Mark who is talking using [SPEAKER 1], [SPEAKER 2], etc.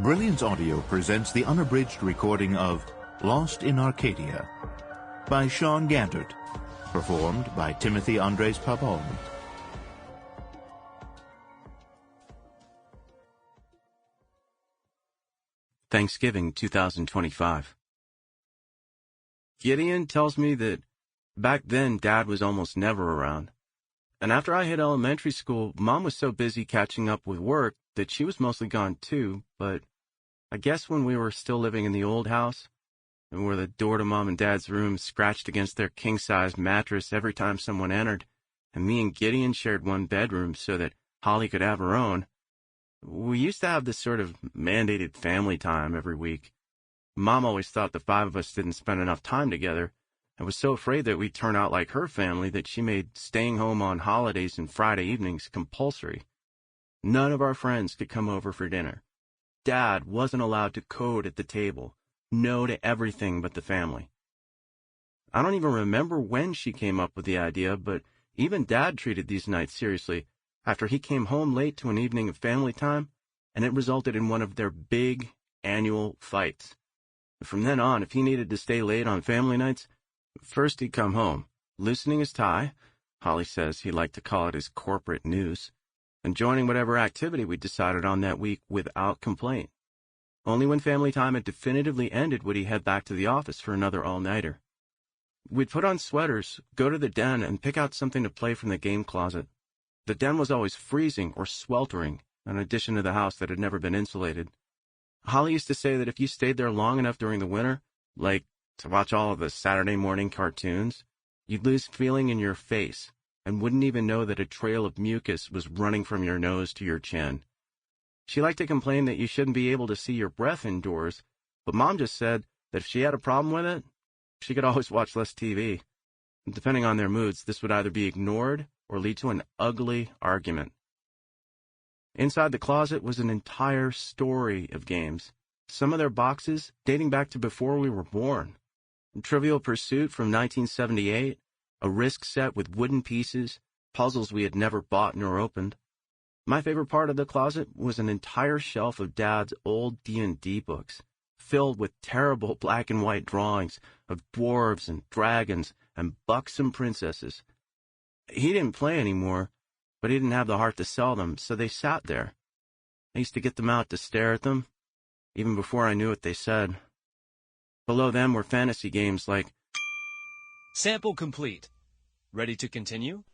[SPEAKER 1] Brilliance Audio presents the unabridged recording of Lost in Arcadia by Sean Gandert, performed by Timothy Andrés Pabon.
[SPEAKER 2] Thanksgiving 2025. Gideon tells me that back then Dad was almost never around. And after I hit elementary school, Mom was so busy catching up with work that she was mostly gone too, but I guess when we were still living in the old house, and where the door to Mom and Dad's room scratched against their king-size mattress every time someone entered, and me and Gideon shared one bedroom so that Holly could have her own, we used to have this sort of mandated family time every week. Mom always thought the five of us didn't spend enough time together, and was so afraid that we'd turn out like her family that she made staying home on holidays and Friday evenings compulsory. None of our friends could come over for dinner. Dad wasn't allowed to code at the table. No to everything but the family. I don't even remember when she came up with the idea, but even Dad treated these nights seriously after he came home late to an evening of family time, and it resulted in one of their big annual fights. From then on, if he needed to stay late on family nights, first he'd come home, loosening his tie, Holly says he liked to call it his corporate noose, and joining whatever activity we decided on that week without complaint. Only when family time had definitively ended would he head back to the office for another all-nighter. We'd put on sweaters, go to the den, and pick out something to play from the game closet. The den was always freezing or sweltering, an addition to the house that had never been insulated. Holly used to say that if you stayed there long enough during the winter, like to watch all of the Saturday morning cartoons, you'd lose feeling in your face and wouldn't even know that a trail of mucus was running from your nose to your chin. She liked to complain that you shouldn't be able to see your breath indoors, but Mom just said that if she had a problem with it, she could always watch less TV. And depending on their moods, this would either be ignored or lead to an ugly argument. Inside the closet was an entire story of games, some of their boxes dating back to before we were born. Trivial Pursuit from 1978, a Risk set with wooden pieces, puzzles we had never bought nor opened. My favorite part of the closet was an entire shelf of Dad's old D&D books, filled with terrible black and white drawings of dwarves and dragons and buxom princesses. He didn't play anymore, but he didn't have the heart to sell them, so they sat there. I used to get them out to stare at them, even before I knew what they said. Below them were fantasy games like
[SPEAKER 3] Sample complete. Ready to continue?